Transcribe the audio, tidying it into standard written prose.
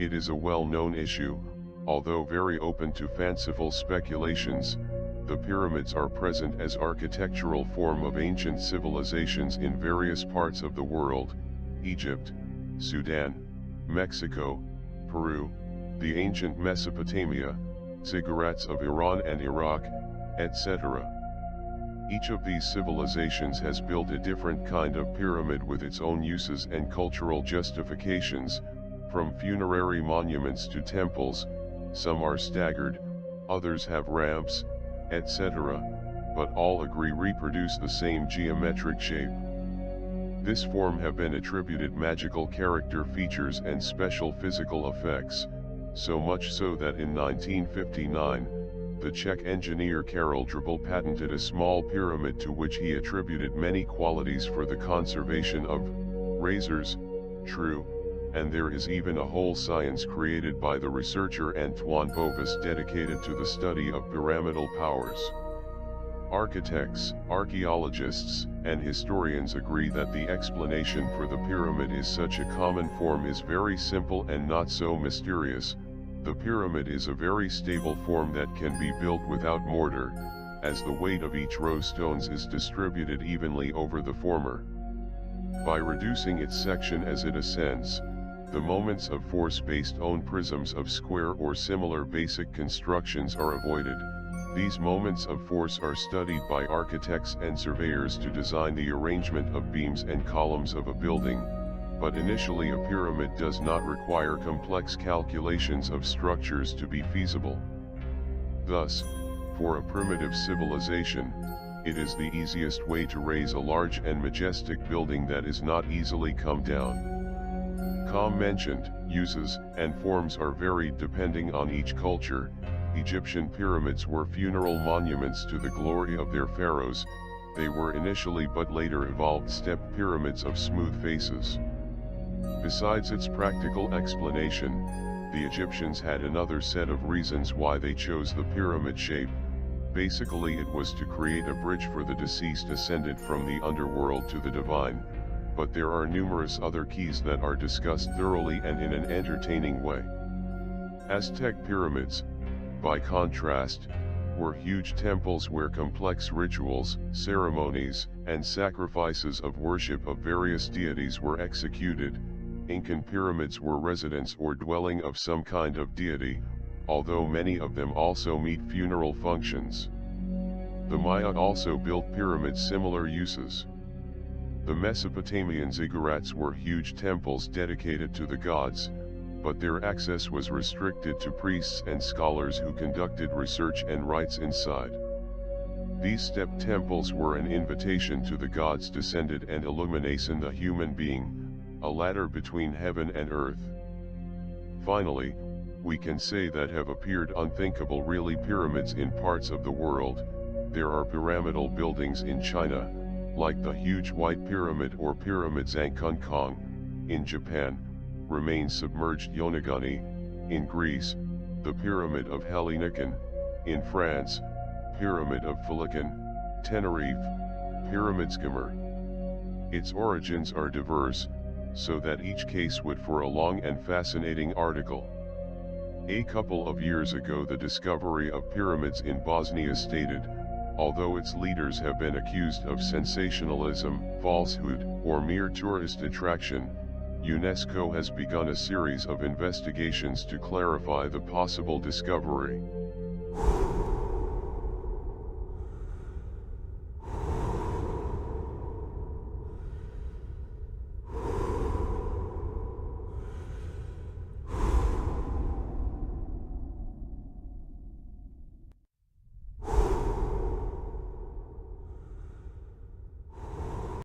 It is a well-known issue, although very open to fanciful speculations. The pyramids are present as architectural form of ancient civilizations in various parts of the world: Egypt, Sudan, Mexico, Peru, the ancient Mesopotamia, ziggurats of Iran and Iraq, etc. Each of these civilizations has built a different kind of pyramid with its own uses and cultural justifications, from funerary monuments to temples. Some are staggered, others have ramps, etc., but all agree reproduce the same geometric shape. This form have been attributed magical character features and special physical effects, so much so that in 1959, the Czech engineer Karel Drabal patented a small pyramid to which he attributed many qualities for the conservation of razors. True, and there is even a whole science created by the researcher Antoine Bovis dedicated to the study of pyramidal powers. Architects, archaeologists, and historians agree that the explanation for the pyramid is such a common form is very simple and not so mysterious. The pyramid is a very stable form that can be built without mortar, as the weight of each row stones is distributed evenly over the former. By reducing its section as it ascends, the moments of force based on prisms of square or similar basic constructions are avoided. These moments of force are studied by architects and surveyors to design the arrangement of beams and columns of a building, but initially a pyramid does not require complex calculations of structures to be feasible. Thus, for a primitive civilization, it is the easiest way to raise a large and majestic building that is not easily come down. Mentioned uses and forms are varied depending on each culture. Egyptian pyramids were funeral monuments to the glory of their pharaohs. They were initially but later evolved step pyramids of smooth faces. Besides its practical explanation, the Egyptians had another set of reasons why they chose the pyramid shape. Basically, it was to create a bridge for the deceased ascended from the underworld to the divine. But there are numerous other keys that are discussed thoroughly and in an entertaining way. Aztec pyramids, by contrast, were huge temples where complex rituals, ceremonies, and sacrifices of worship of various deities were executed. Incan pyramids were residence or dwelling of some kind of deity, although many of them also meet funeral functions. The Maya also built pyramids similar uses. The Mesopotamian ziggurats were huge temples dedicated to the gods, but their access was restricted to priests and scholars who conducted research and rites inside. These step temples were an invitation to the gods descended and illumination the human being, a ladder between heaven and earth. Finally, we can say that have appeared unthinkable really pyramids in parts of the world. There are pyramidal buildings in China, like the huge White Pyramid or Pyramid Zhangkung, in Japan, remains submerged Yonaguni, in Greece, the Pyramid of Helicon, in France, Pyramid of Filican, Tenerife, Pyramidskamer. Its origins are diverse, so that each case would for a long and fascinating article. A couple of years ago the discovery of pyramids in Bosnia stated, although its leaders have been accused of sensationalism, falsehood, or mere tourist attraction, UNESCO has begun a series of investigations to clarify the possible discovery.